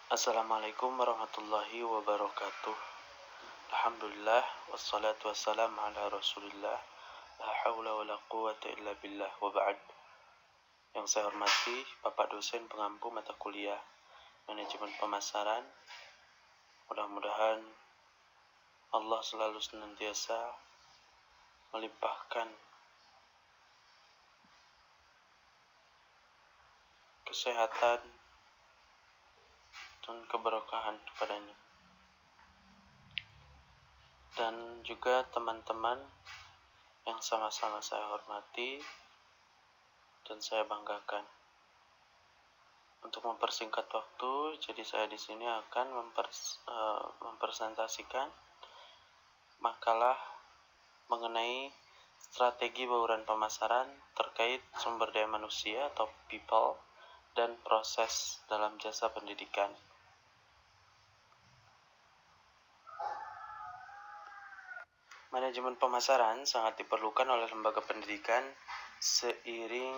Assalamualaikum warahmatullahi wabarakatuh. Alhamdulillah wassalatu wassalamu ala Rasulillah. La haula wala quwwata illa billah wa ba'd. Yang saya hormati Bapak dosen pengampu mata kuliah Manajemen Pemasaran. Mudah-mudahan Allah selalu senantiasa melimpahkan kesehatan dan keberkahan kepadanya. Dan juga teman-teman yang sama-sama saya hormati dan saya banggakan. Untuk mempersingkat waktu, jadi saya di sini akan mempresentasikan makalah mengenai strategi bauran pemasaran terkait sumber daya manusia atau people dan proses dalam jasa pendidikan. Manajemen pemasaran sangat diperlukan oleh lembaga pendidikan seiring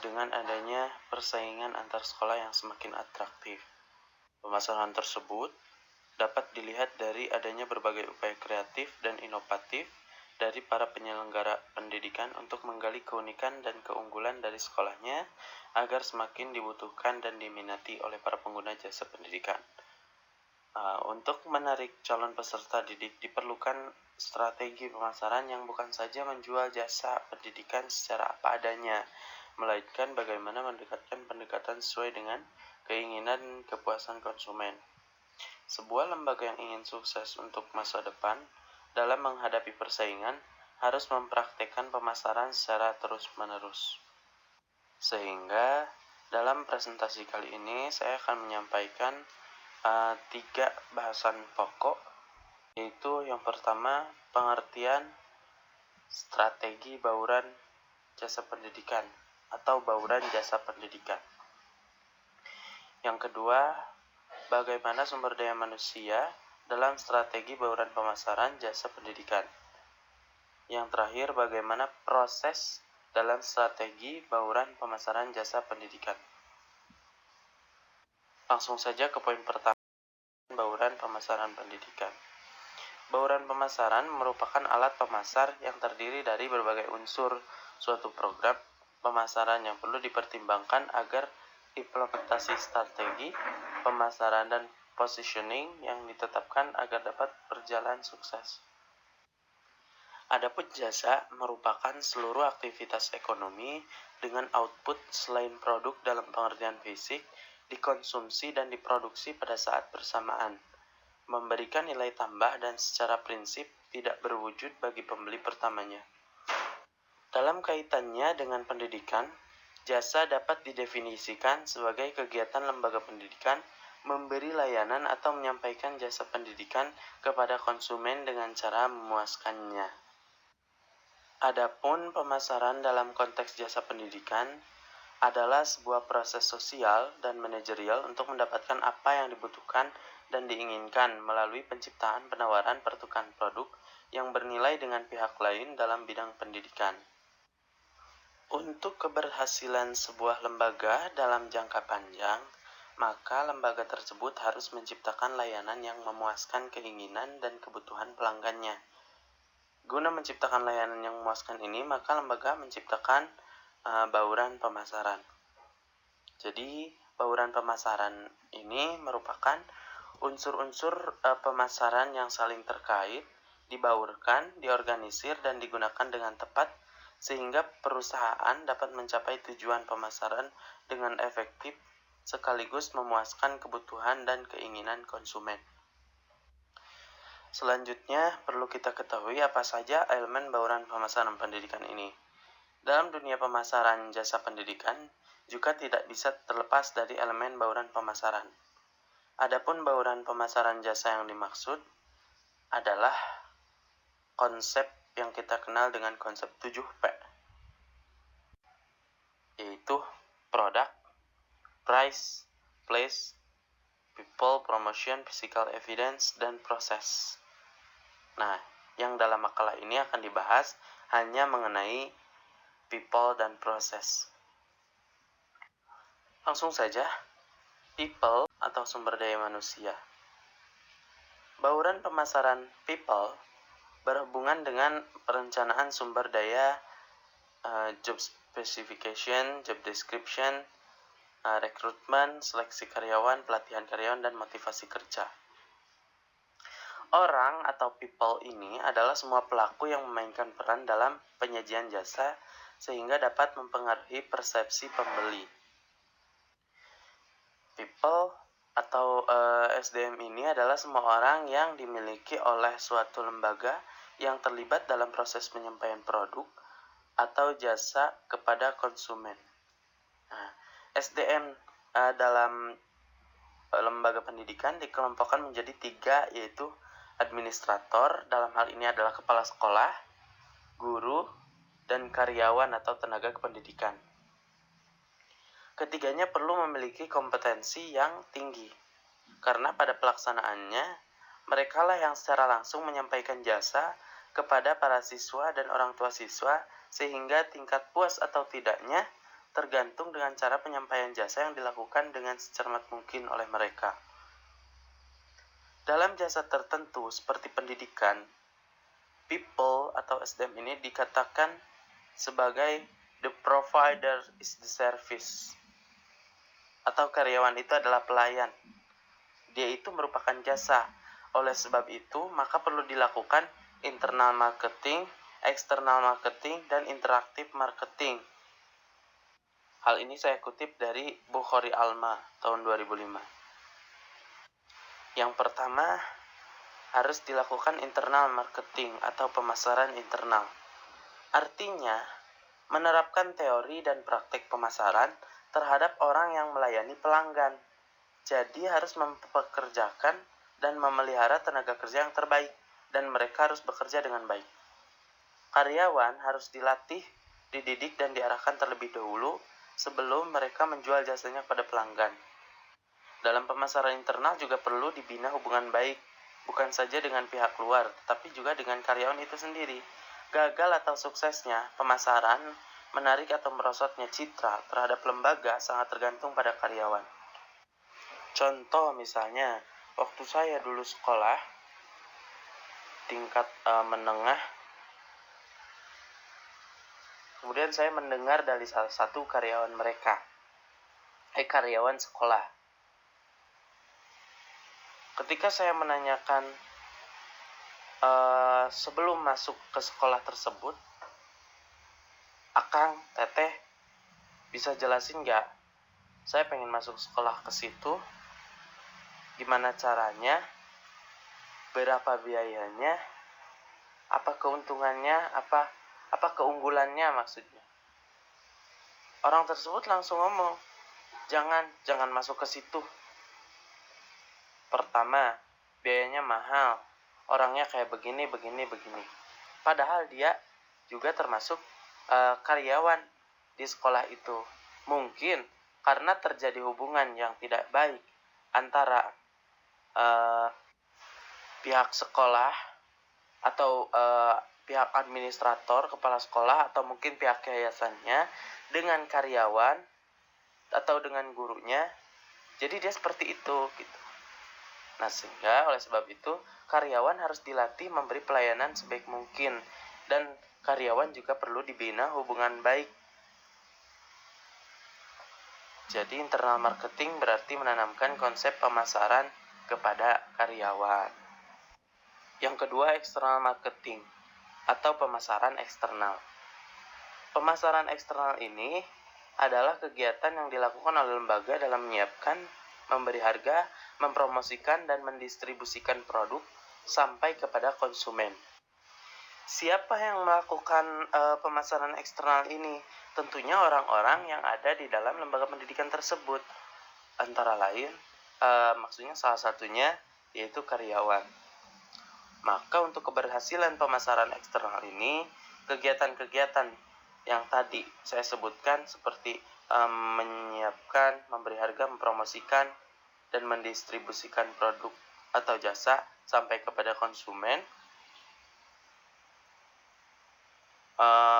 dengan adanya persaingan antar sekolah yang semakin atraktif. Pemasaran tersebut dapat dilihat dari adanya berbagai upaya kreatif dan inovatif dari para penyelenggara pendidikan untuk menggali keunikan dan keunggulan dari sekolahnya agar semakin dibutuhkan dan diminati oleh para pengguna jasa pendidikan. Untuk menarik calon peserta didik diperlukan strategi pemasaran yang bukan saja menjual jasa pendidikan secara apa adanya, melainkan bagaimana mendekatkan pendekatan sesuai dengan keinginan kepuasan konsumen. Sebuah lembaga yang ingin sukses untuk masa depan dalam menghadapi persaingan harus mempraktekkan pemasaran secara terus-menerus. Sehingga dalam presentasi kali ini saya akan menyampaikan 3 bahasan pokok, yaitu yang pertama pengertian strategi bauran jasa pendidikan atau bauran jasa pendidikan. Yang kedua, bagaimana sumber daya manusia dalam strategi bauran pemasaran jasa pendidikan. Yang terakhir, bagaimana proses dalam strategi bauran pemasaran jasa pendidikan. Langsung saja ke poin pertama, bauran pemasaran pendidikan. Bauran pemasaran merupakan alat pemasar yang terdiri dari berbagai unsur suatu program pemasaran yang perlu dipertimbangkan agar implementasi strategi pemasaran dan positioning yang ditetapkan agar dapat berjalan sukses. Adapun jasa merupakan seluruh aktivitas ekonomi dengan output selain produk dalam pengertian fisik, dikonsumsi dan diproduksi pada saat bersamaan, memberikan nilai tambah dan secara prinsip tidak berwujud bagi pembeli pertamanya. Dalam kaitannya dengan pendidikan, jasa dapat didefinisikan sebagai kegiatan lembaga pendidikan memberi layanan atau menyampaikan jasa pendidikan kepada konsumen dengan cara memuaskannya. Adapun pemasaran dalam konteks jasa pendidikan adalah sebuah proses sosial dan manajerial untuk mendapatkan apa yang dibutuhkan dan diinginkan melalui penciptaan penawaran pertukaran produk yang bernilai dengan pihak lain dalam bidang pendidikan. Untuk keberhasilan sebuah lembaga dalam jangka panjang, maka lembaga tersebut harus menciptakan layanan yang memuaskan keinginan dan kebutuhan pelanggannya. Guna menciptakan layanan yang memuaskan ini, maka lembaga menciptakan bauran pemasaran. Jadi, bauran pemasaran ini merupakan unsur-unsur pemasaran yang saling terkait, dibaurkan, diorganisir, dan digunakan dengan tepat sehingga perusahaan dapat mencapai tujuan pemasaran dengan efektif sekaligus memuaskan kebutuhan dan keinginan konsumen. Selanjutnya, perlu kita ketahui apa saja elemen bauran pemasaran pendidikan ini. Dalam dunia pemasaran jasa pendidikan, juga tidak bisa terlepas dari elemen bauran pemasaran. Adapun bauran pemasaran jasa yang dimaksud adalah konsep yang kita kenal dengan konsep 7P, yaitu product, price, place, people, promotion, physical evidence, dan proses. Nah, yang dalam makalah ini akan dibahas hanya mengenai people dan proses. Langsung saja, people atau sumber daya manusia. Bauran pemasaran people berhubungan dengan perencanaan sumber daya, job specification, job description, rekrutmen, seleksi karyawan, pelatihan karyawan, dan motivasi kerja. Orang atau people ini adalah semua pelaku yang memainkan peran dalam penyajian jasa sehingga dapat mempengaruhi persepsi pembeli. People atau SDM ini adalah semua orang yang dimiliki oleh suatu lembaga yang terlibat dalam proses penyampaian produk atau jasa kepada konsumen. Nah, SDM dalam lembaga pendidikan dikelompokkan menjadi 3, yaitu administrator, dalam hal ini adalah kepala sekolah, guru, dan karyawan atau tenaga kependidikan. Ketiganya perlu memiliki kompetensi yang tinggi, karena pada pelaksanaannya, merekalah yang secara langsung menyampaikan jasa kepada para siswa dan orang tua siswa, sehingga tingkat puas atau tidaknya tergantung dengan cara penyampaian jasa yang dilakukan dengan secermat mungkin oleh mereka. Dalam jasa tertentu seperti pendidikan, people atau SDM ini dikatakan sebagai the provider is the service, atau karyawan itu adalah pelayan. Dia itu merupakan jasa. Oleh sebab itu, maka perlu dilakukan internal marketing, external marketing, dan interaktif marketing. Hal ini saya kutip dari Bukhari Alma tahun 2005. Yang pertama, harus dilakukan internal marketing atau pemasaran internal. Artinya, menerapkan teori dan praktik pemasaran terhadap orang yang melayani pelanggan. Jadi harus mempekerjakan dan memelihara tenaga kerja yang terbaik, dan mereka harus bekerja dengan baik. Karyawan harus dilatih, dididik, dan diarahkan terlebih dahulu sebelum mereka menjual jasanya pada pelanggan. Dalam pemasaran internal juga perlu dibina hubungan baik, bukan saja dengan pihak luar, tetapi juga dengan karyawan itu sendiri. Gagal atau suksesnya pemasaran, menarik atau merosotnya citra terhadap lembaga sangat tergantung pada karyawan. Contoh misalnya, waktu saya dulu sekolah, tingkat menengah, kemudian saya mendengar dari salah satu karyawan sekolah. Ketika saya menanyakan sebelum masuk ke sekolah tersebut, Akang, Teteh, bisa jelasin nggak? Saya pengen masuk sekolah ke situ, gimana caranya, berapa biayanya, apa keuntungannya, apa keunggulannya maksudnya. Orang tersebut langsung ngomong, jangan masuk ke situ. Pertama, biayanya mahal, orangnya kayak begini. Padahal dia juga termasuk karyawan di sekolah itu. Mungkin karena terjadi hubungan yang tidak baik antara pihak sekolah atau pihak administrator, kepala sekolah, atau mungkin pihak yayasannya dengan karyawan atau dengan gurunya. Jadi dia seperti itu gitu. Nah, sehingga oleh sebab itu karyawan harus dilatih memberi pelayanan sebaik mungkin, dan karyawan juga perlu dibina hubungan baik. Jadi internal marketing berarti menanamkan konsep pemasaran kepada karyawan. Yang kedua, external marketing atau pemasaran eksternal. Pemasaran eksternal ini adalah kegiatan yang dilakukan oleh lembaga dalam menyiapkan, memberi harga, mempromosikan, dan mendistribusikan produk sampai kepada konsumen. Siapa yang melakukan pemasaran eksternal ini? Tentunya orang-orang yang ada di dalam lembaga pendidikan tersebut. Antara lain, maksudnya salah satunya yaitu karyawan. Maka untuk keberhasilan pemasaran eksternal ini, kegiatan-kegiatan yang tadi saya sebutkan seperti menyiapkan, memberi harga, mempromosikan, dan mendistribusikan produk atau jasa sampai kepada konsumen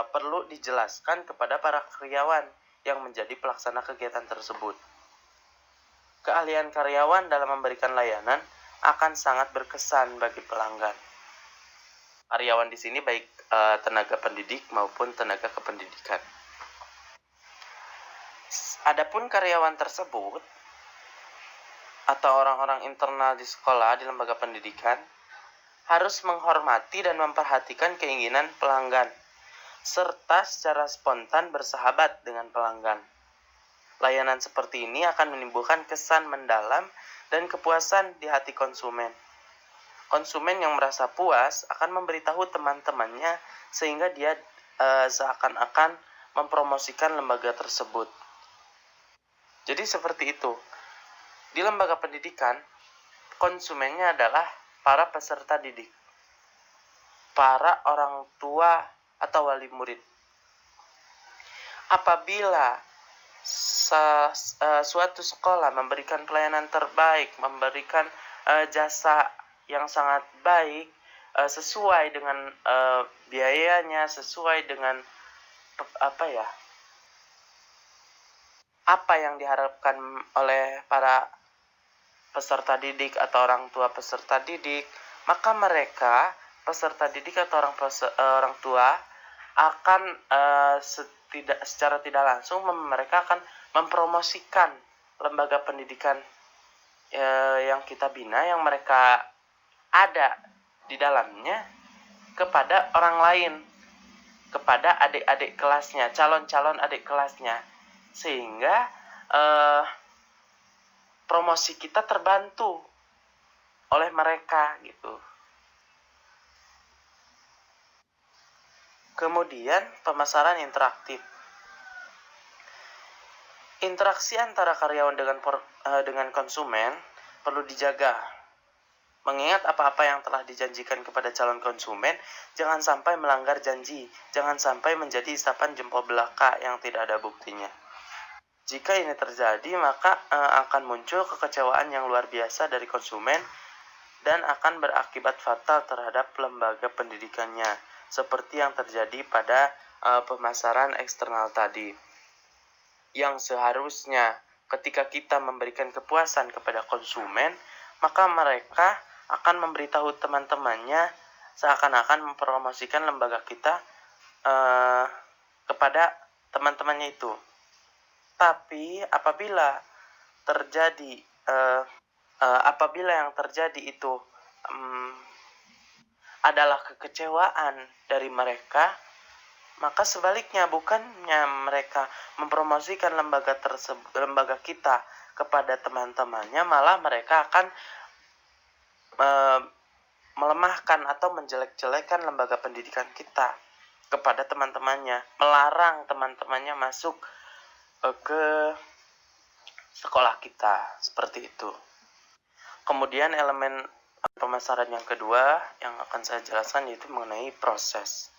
perlu dijelaskan kepada para karyawan yang menjadi pelaksana kegiatan tersebut. keahlian karyawan dalam memberikan layanan akan sangat berkesan bagi pelanggan. Karyawan di sini baik tenaga pendidik maupun tenaga kependidikan. Adapun karyawan tersebut atau orang-orang internal di sekolah di lembaga pendidikan harus menghormati dan memperhatikan keinginan pelanggan serta secara spontan bersahabat dengan pelanggan. Layanan seperti ini akan menimbulkan kesan mendalam dan kepuasan di hati konsumen. Konsumen yang merasa puas akan memberitahu teman-temannya sehingga dia seakan-akan mempromosikan lembaga tersebut. Jadi seperti itu. Di lembaga pendidikan, konsumennya adalah para peserta didik, para orang tua atau wali murid. Apabila suatu sekolah memberikan pelayanan terbaik, memberikan jasa yang sangat baik, sesuai dengan biayanya, sesuai dengan apa yang diharapkan oleh para peserta didik atau orang tua peserta didik, maka mereka peserta didik atau orang tua akan secara tidak langsung mereka akan mempromosikan lembaga pendidikan yang kita bina, yang mereka ada di dalamnya, kepada orang lain, kepada adik-adik kelasnya, calon-calon adik kelasnya, sehingga promosi kita terbantu oleh mereka gitu. Kemudian pemasaran interaktif. Interaksi antara karyawan dengan konsumen perlu dijaga. Mengingat apa-apa yang telah dijanjikan kepada calon konsumen, jangan sampai melanggar janji, jangan sampai menjadi isapan jempol belaka yang tidak ada buktinya. Jika ini terjadi, maka akan muncul kekecewaan yang luar biasa dari konsumen dan akan berakibat fatal terhadap lembaga pendidikannya, seperti yang terjadi pada pemasaran eksternal tadi. Yang seharusnya ketika kita memberikan kepuasan kepada konsumen, maka mereka akan memberitahu teman-temannya seakan-akan mempromosikan lembaga kita kepada teman-temannya itu. Tapi apabila yang terjadi itu adalah kekecewaan dari mereka, maka sebaliknya bukannya mereka mempromosikan lembaga kita kepada teman-temannya, malah mereka akan melemahkan atau menjelek-jelekan lembaga pendidikan kita kepada teman-temannya, melarang teman-temannya masuk ke sekolah kita, seperti itu. Kemudian elemen pemasaran yang kedua yang akan saya jelaskan yaitu mengenai proses.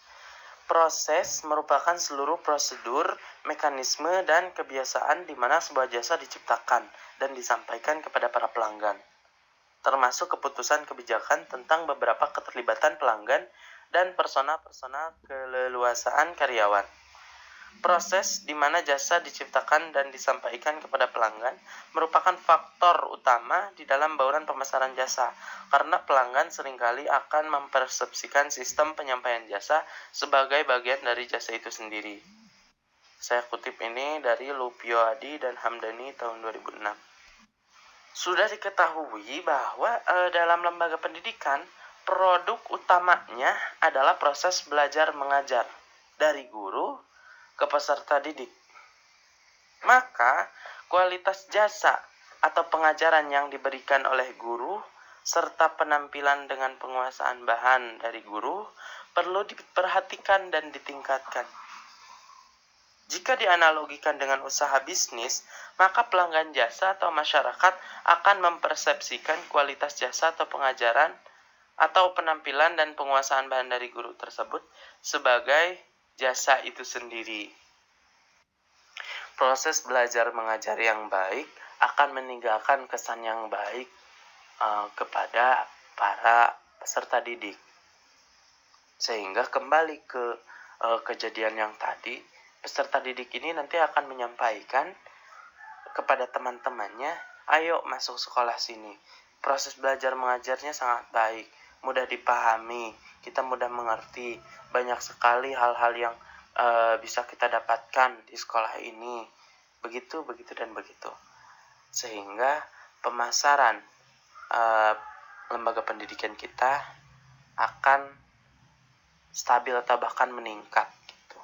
Proses merupakan seluruh prosedur, mekanisme, dan kebiasaan di mana sebuah jasa diciptakan dan disampaikan kepada para pelanggan, termasuk keputusan kebijakan tentang beberapa keterlibatan pelanggan dan persona-persona keleluasaan karyawan. Proses di mana jasa diciptakan dan disampaikan kepada pelanggan merupakan faktor utama di dalam bauran pemasaran jasa, karena pelanggan seringkali akan mempersepsikan sistem penyampaian jasa sebagai bagian dari jasa itu sendiri. Saya kutip ini dari Lupio Adi dan Hamdani tahun 2006. Sudah diketahui bahwa dalam lembaga pendidikan, produk utamanya adalah proses belajar mengajar dari guru ke peserta didik. Maka, kualitas jasa atau pengajaran yang diberikan oleh guru serta penampilan dengan penguasaan bahan dari guru perlu diperhatikan dan ditingkatkan. Jika dianalogikan dengan usaha bisnis, maka pelanggan jasa atau masyarakat akan mempersepsikan kualitas jasa atau pengajaran atau penampilan dan penguasaan bahan dari guru tersebut sebagai jasa itu sendiri. Proses belajar mengajar yang baik akan meninggalkan kesan yang baik kepada para peserta didik. Sehingga kembali ke kejadian yang tadi, peserta didik ini nanti akan menyampaikan kepada teman-temannya ayo masuk sekolah sini. Proses belajar mengajarnya sangat baik, mudah dipahami, kita mudah mengerti. Banyak sekali hal-hal yang bisa kita dapatkan di sekolah ini. Begitu, dan begitu. Sehingga pemasaran lembaga pendidikan kita akan stabil atau bahkan meningkat gitu.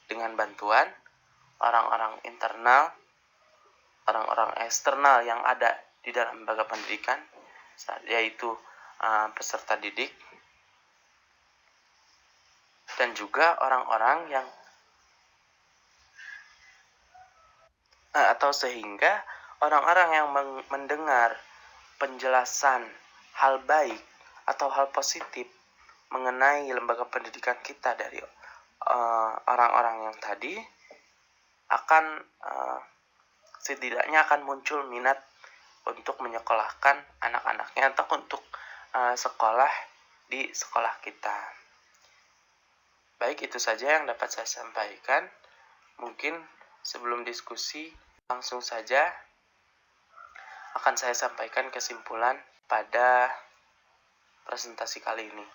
Dengan bantuan orang-orang internal, orang-orang eksternal yang ada di dalam lembaga pendidikan, yaitu peserta didik, dan juga orang-orang yang atau sehingga orang-orang yang mendengar penjelasan hal baik atau hal positif mengenai lembaga pendidikan kita dari orang-orang yang tadi akan setidaknya akan muncul minat untuk menyekolahkan anak-anaknya atau untuk sekolah di sekolah kita. Baik, itu saja yang dapat saya sampaikan. Mungkin sebelum diskusi, langsung saja akan saya sampaikan kesimpulan pada presentasi kali ini.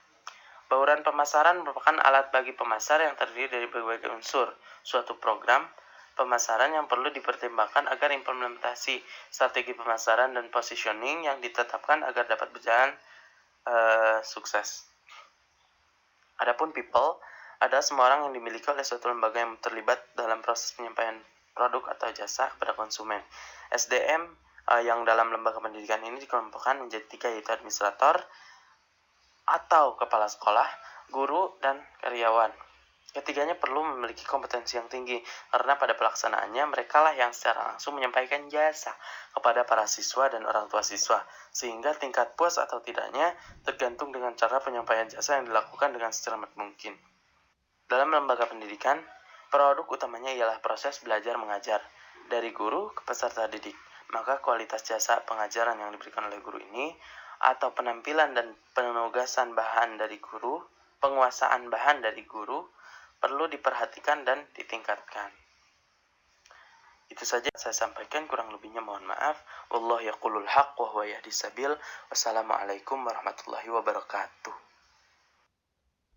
Bauran pemasaran merupakan alat bagi pemasar yang terdiri dari berbagai unsur suatu program pemasaran yang perlu dipertimbangkan agar implementasi strategi pemasaran dan positioning yang ditetapkan agar dapat berjalan sukses. Adapun people adalah semua orang yang dimiliki oleh suatu lembaga yang terlibat dalam proses penyampaian produk atau jasa kepada konsumen. SDM yang dalam lembaga pendidikan ini dikelompokkan menjadi 3, yaitu administrator atau kepala sekolah, guru, dan karyawan. Ketiganya perlu memiliki kompetensi yang tinggi, karena pada pelaksanaannya mereka lah yang secara langsung menyampaikan jasa kepada para siswa dan orang tua siswa, sehingga tingkat puas atau tidaknya tergantung dengan cara penyampaian jasa yang dilakukan dengan secermat mungkin. Dalam lembaga pendidikan, produk utamanya ialah proses belajar mengajar, dari guru ke peserta didik. Maka kualitas jasa pengajaran yang diberikan oleh guru ini, atau penampilan dan penugasan bahan dari guru, penguasaan bahan dari guru, perlu diperhatikan dan ditingkatkan. Itu saja saya sampaikan, kurang lebihnya mohon maaf. Wallahu yaqulul haq wa huwa yahdis sabil. Wassalamualaikum warahmatullahi wabarakatuh.